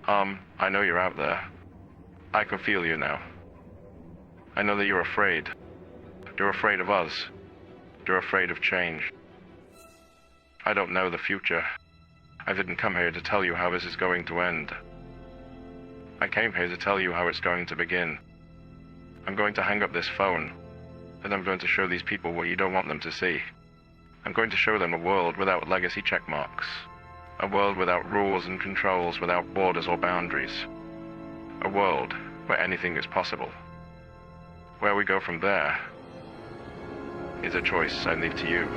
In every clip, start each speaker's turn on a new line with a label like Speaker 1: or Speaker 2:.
Speaker 1: I know you're out there. I can feel you now. I know that you're afraid. You're afraid of us. You're afraid of change. I don't know the future. I didn't come here to tell you how this is going to end. I came here to tell you how it's going to begin. I'm going to hang up this phone, and I'm going to show these people what you don't want them to see. I'm going to show them a world without legacy checkmarks. A world without rules and controls, without borders or boundaries. A world where anything is possible. Where we go from there is a choice I leave to you.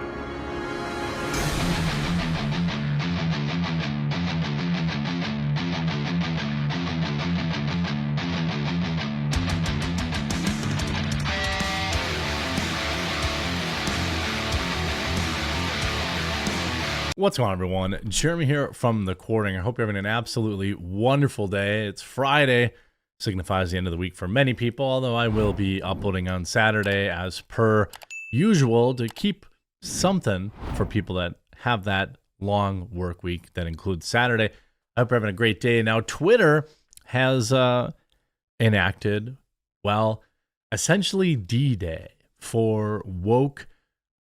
Speaker 2: What's going on, everyone? Jeremy here from The Quartering. I hope you're having an absolutely wonderful day. It's Friday, signifies the end of the week for many people, although I will be uploading on Saturday as per usual to keep something for people that have that long work week that includes Saturday. I hope you're having a great day. Now, Twitter has enacted, well, essentially D-Day for woke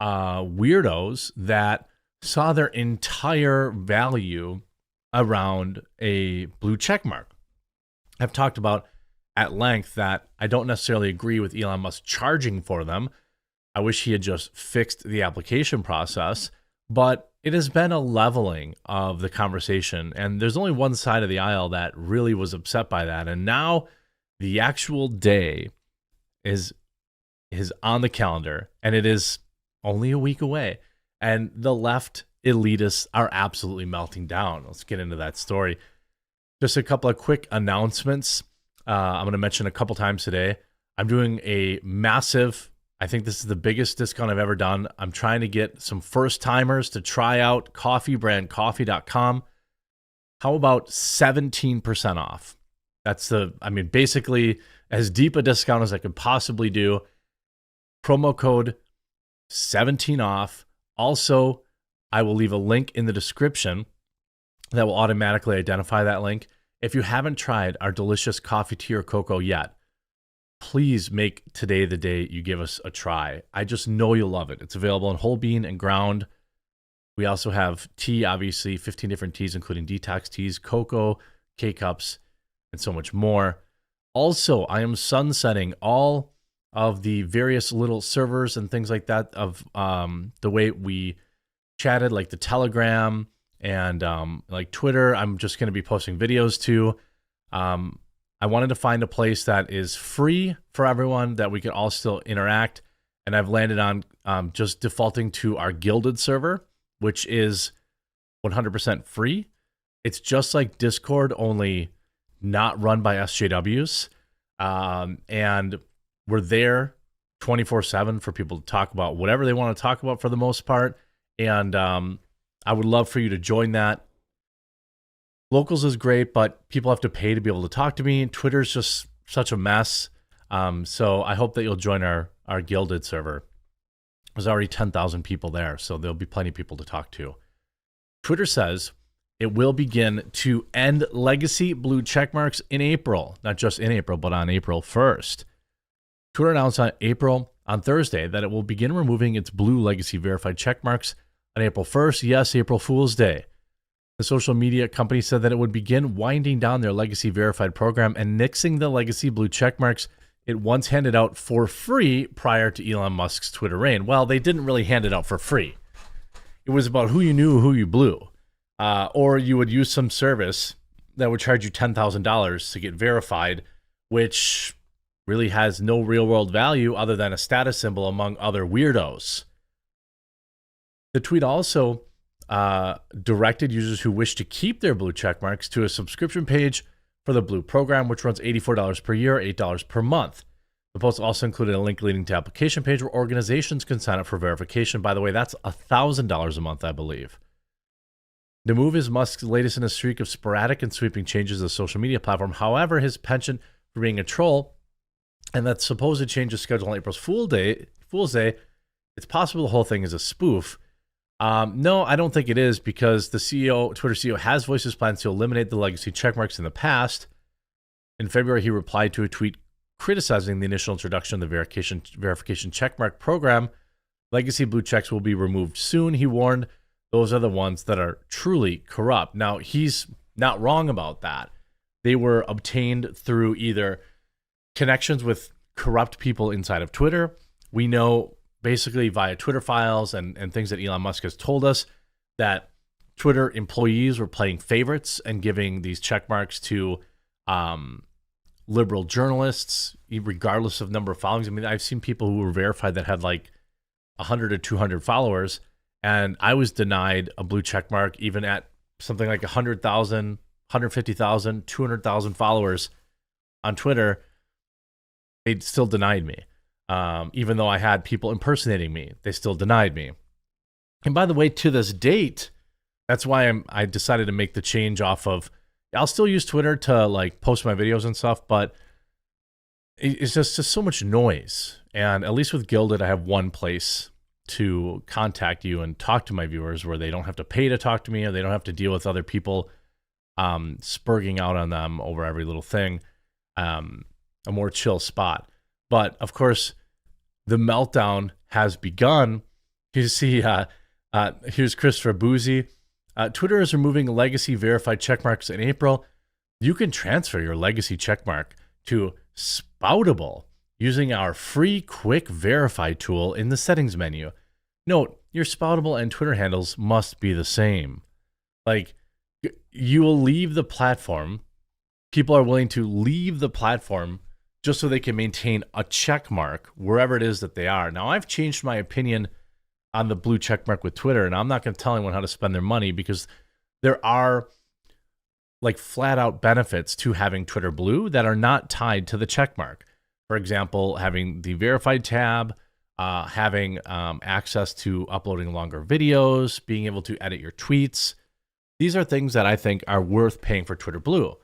Speaker 2: weirdos that saw their entire value around a blue check mark. I've talked about at length that I don't necessarily agree with Elon Musk charging for them. I wish he had just fixed the application process, but it has been a leveling of the conversation, and there's only one side of the aisle that really was upset by that, and now the actual day is on the calendar, and it is only a week away. And the left elitists are absolutely melting down. Let's get into that story. Just a couple of quick announcements. I'm going to mention a couple times today. I'm doing a massive, I think this is the biggest discount I've ever done. I'm trying to get some first timers to try out coffeebrandcoffee.com. How about 17% off? That's basically as deep a discount as I could possibly do. Promo code 17 off. Also, I will leave a link in the description that will automatically identify that link. If you haven't tried our delicious coffee, tea, or cocoa yet, please make today the day you give us a try. I just know you'll love it. It's available in whole bean and ground. We also have tea, obviously, 15 different teas, including detox teas, cocoa, K-cups, and so much more. Also, I am sunsetting all of the various little servers and things like that of the way we chatted, like the Telegram and like Twitter. I'm just going to be posting videos to. I wanted to find a place that is free for everyone that we can all still interact. And I've landed on just defaulting to our Guilded server, which is 100% free. It's just like Discord, only not run by SJWs. And we're there 24/7 for people to talk about whatever they want to talk about for the most part. And I would love for you to join that. Locals is great, but people have to pay to be able to talk to me. Twitter's just such a mess. So I hope that you'll join our Guilded server. There's already 10,000 people there, so there'll be plenty of people to talk to. Twitter says it will begin to end legacy blue checkmarks in April. Not just in April, but on April 1st. Twitter announced on Thursday that it will begin removing its blue legacy verified checkmarks on April 1st. Yes, April Fool's Day. The social media company said that it would begin winding down their legacy verified program and nixing the legacy blue checkmarks it once handed out for free prior to Elon Musk's Twitter reign. Well, they didn't really hand it out for free. It was about who you knew, who you blew. Or you would use some service that would charge you $10,000 to get verified, which really has no real world value other than a status symbol among other weirdos. The tweet also directed users who wish to keep their blue checkmarks to a subscription page for the blue program, which runs $84 per year, $8 per month. The post also included a link leading to application page where organizations can sign up for verification. By the way, that's $1,000 a month, I believe. The move is Musk's latest in a streak of sporadic and sweeping changes to the social media platform. However, his penchant for being a troll and that supposed change of schedule on April Fool's Day, it's possible the whole thing is a spoof. No, I don't think it is because the Twitter CEO, has voiced his plans to eliminate the legacy checkmarks in the past. In February, he replied to a tweet criticizing the initial introduction of the verification checkmark program. Legacy blue checks will be removed soon, he warned. Those are the ones that are truly corrupt. Now, he's not wrong about that. They were obtained through either connections with corrupt people inside of Twitter. We know basically via Twitter files and things that Elon Musk has told us that Twitter employees were playing favorites and giving these check marks to liberal journalists, regardless of number of followings. I mean, I've seen people who were verified that had like 100 or 200 followers, and I was denied a blue check mark even at something like 100,000, 150,000, 200,000 followers on Twitter. They still denied me. Even though I had people impersonating me, they still denied me. And by the way, to this date, that's why I decided to make the change off of, I'll still use Twitter to like post my videos and stuff, but it's just so much noise. And at least with Gilded, I have one place to contact you and talk to my viewers where they don't have to pay to talk to me, or they don't have to deal with other people spurging out on them over every little thing. A more chill spot. But of course, the meltdown has begun. You see, here's Christopher Boozy. Twitter is removing legacy verified checkmarks in April. You can transfer your legacy checkmark to Spoutable using our free quick verify tool in the settings menu. Note, your Spoutable and Twitter handles must be the same. Like, you will leave the platform. People are willing to leave the platform just so they can maintain a check mark wherever it is that they are. Now, I've changed my opinion on the blue check mark with Twitter, and I'm not going to tell anyone how to spend their money because there are like flat out benefits to having Twitter Blue that are not tied to the check mark. For example, having the verified tab, having access to uploading longer videos, being able to edit your tweets. These are things that I think are worth paying for Twitter Blue.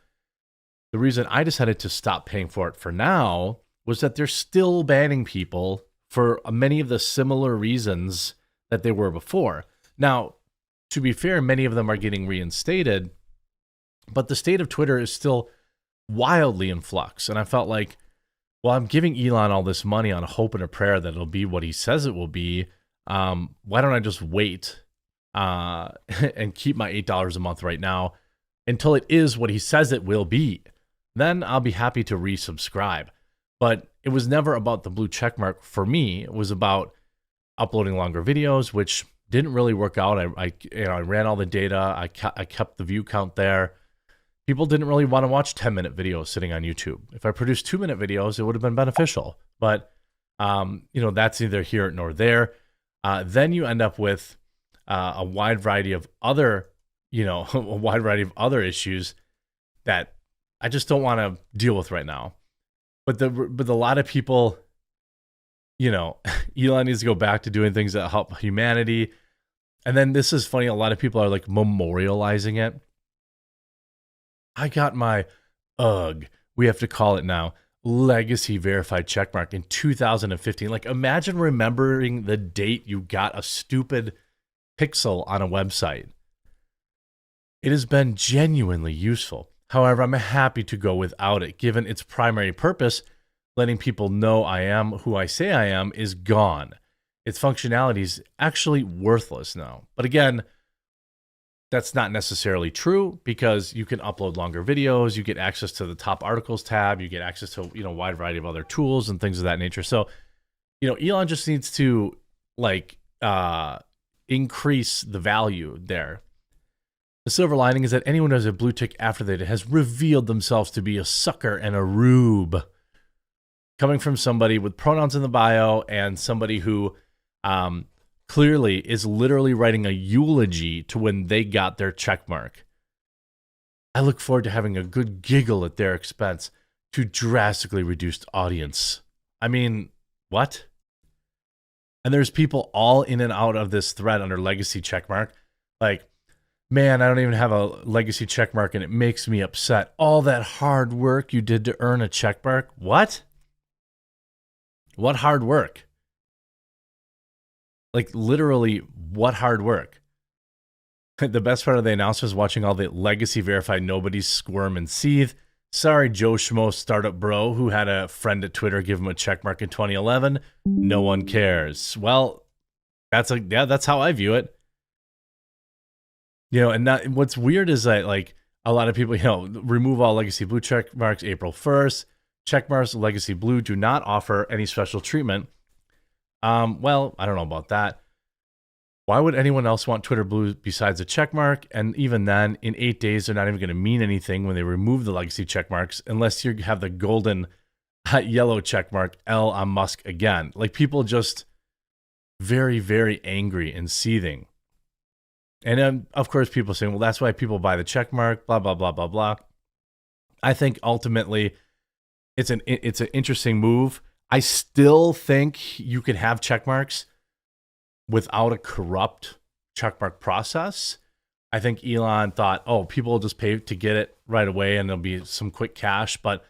Speaker 2: The reason I decided to stop paying for it for now was that they're still banning people for many of the similar reasons that they were before. Now, to be fair, many of them are getting reinstated, but the state of Twitter is still wildly in flux. And I felt like, well, I'm giving Elon all this money on a hope and a prayer that it'll be what he says it will be. Why don't I just wait and keep my $8 a month right now until it is what he says it will be? Then I'll be happy to resubscribe. But it was never about the blue checkmark for me. It was about uploading longer videos, which didn't really work out. I ran all the data. I kept the view count there. People didn't really want to watch 10-minute videos sitting on YouTube. If I produced 2-minute videos, it would have been beneficial. But that's neither here nor there. Then you end up with a wide variety of other, issues that I just don't want to deal with right now. But a lot of people, Elon needs to go back to doing things that help humanity. And then this is funny. A lot of people are like memorializing it. I got my we have to call it now, legacy verified checkmark in 2015. Like, imagine remembering the date you got a stupid pixel on a website. It has been genuinely useful. However, I'm happy to go without it, given its primary purpose, letting people know I am who I say I am, is gone. Its functionality is actually worthless now. But again, that's not necessarily true because you can upload longer videos, you get access to the top articles tab, you get access to, a wide variety of other tools and things of that nature. So, Elon just needs to increase the value there. The silver lining is that anyone who has a blue tick after that has revealed themselves to be a sucker and a rube. Coming from somebody with pronouns in the bio and somebody who clearly is literally writing a eulogy to when they got their check mark. I look forward to having a good giggle at their expense to drastically reduced audience. I mean, what? And there's people all in and out of this thread under legacy checkmark. Like, man, I don't even have a legacy checkmark and it makes me upset. All that hard work you did to earn a checkmark? What? What hard work? Like literally, what hard work? The best part of the announcement was watching all the legacy verified nobodies squirm and seethe. Sorry, Joe Schmo startup bro who had a friend at Twitter give him a checkmark in 2011. No one cares. Well, that's how I view it. And what's weird is that like a lot of people, remove all legacy blue check marks April 1st. Check marks legacy blue do not offer any special treatment. Well, I don't know about that. Why would anyone else want Twitter blue besides a check mark? And even then, in 8 days, they're not even going to mean anything when they remove the legacy check marks, unless you have the golden yellow check mark L on Musk again. Like people just very, very angry and seething. And then, of course, people saying, well, that's why people buy the check mark, blah, blah, blah, blah, blah. I think ultimately it's an interesting move. I still think you can have check marks without a corrupt checkmark process. I think Elon thought, oh, people will just pay to get it right away and there'll be some quick cash. But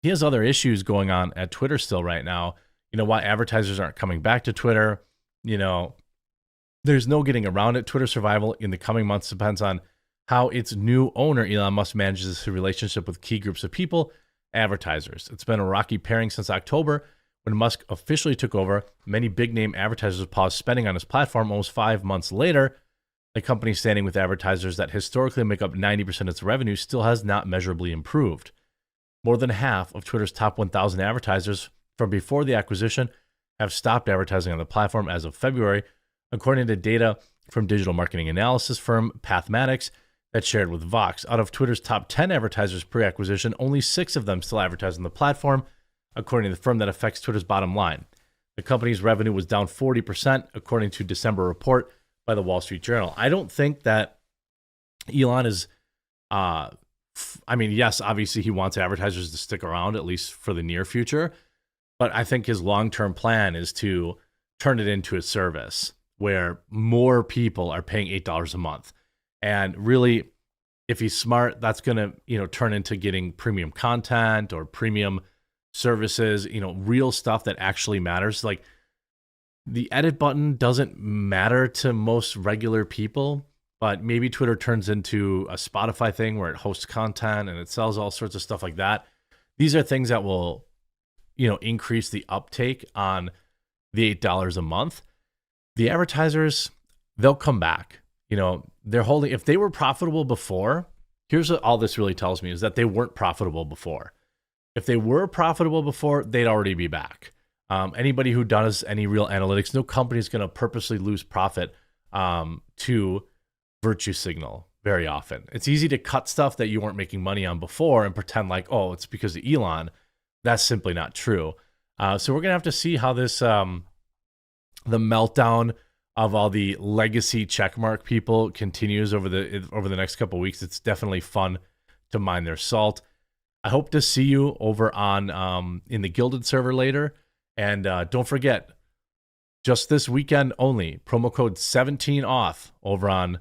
Speaker 2: he has other issues going on at Twitter still right now. Why advertisers aren't coming back to Twitter. There's no getting around it. Twitter survival in the coming months depends on how its new owner, Elon Musk, manages his relationship with key groups of people, advertisers. It's been a rocky pairing since October when Musk officially took over. Many big-name advertisers paused spending on his platform. Almost 5 months later, the company standing with advertisers that historically make up 90% of its revenue still has not measurably improved. More than half of Twitter's top 1,000 advertisers from before the acquisition have stopped advertising on the platform as of February, according to data from digital marketing analysis firm Pathmatics that shared with Vox. Out of Twitter's top 10 advertisers pre-acquisition, only 6 of them still advertise on the platform, according to the firm that affects Twitter's bottom line. The company's revenue was down 40%, according to December report by the Wall Street Journal. I don't think that Elon is, yes, obviously he wants advertisers to stick around, at least for the near future, but I think his long-term plan is to turn it into a service where more people are paying $8 a month. And really, if he's smart, that's going to, turn into getting premium content or premium services, real stuff that actually matters. Like the edit button doesn't matter to most regular people, but maybe Twitter turns into a Spotify thing where it hosts content and it sells all sorts of stuff like that. These are things that will, increase the uptake on the $8 a month. The advertisers, they'll come back. They're holding, if they were profitable before, here's what all this really tells me is that they weren't profitable before. If they were profitable before, they'd already be back. Anybody who does any real analytics, no company is going to purposely lose profit to virtue signal very often. It's easy to cut stuff that you weren't making money on before and pretend like, oh, it's because of Elon. That's simply not true. So we're going to have to see how this, the meltdown of all the legacy checkmark people continues over the next couple of weeks. It's definitely fun to mine their salt. I hope to see you over on in the Gilded server later. And don't forget, just this weekend only, promo code 17OFF over on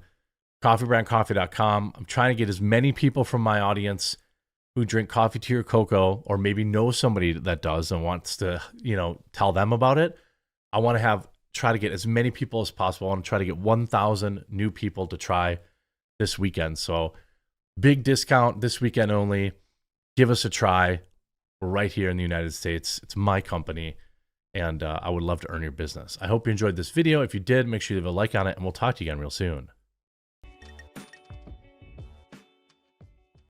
Speaker 2: coffeebrandcoffee.com. I'm trying to get as many people from my audience who drink coffee, tea, or cocoa, or maybe know somebody that does and wants to, tell them about it. I want to try to get as many people as possible. I want to try to get 1,000 new people to try this weekend. So big discount this weekend only. Give us a try. We're right here in the United States. It's my company, and I would love to earn your business. I hope you enjoyed this video. If you did, make sure you leave a like on it, and we'll talk to you again real soon.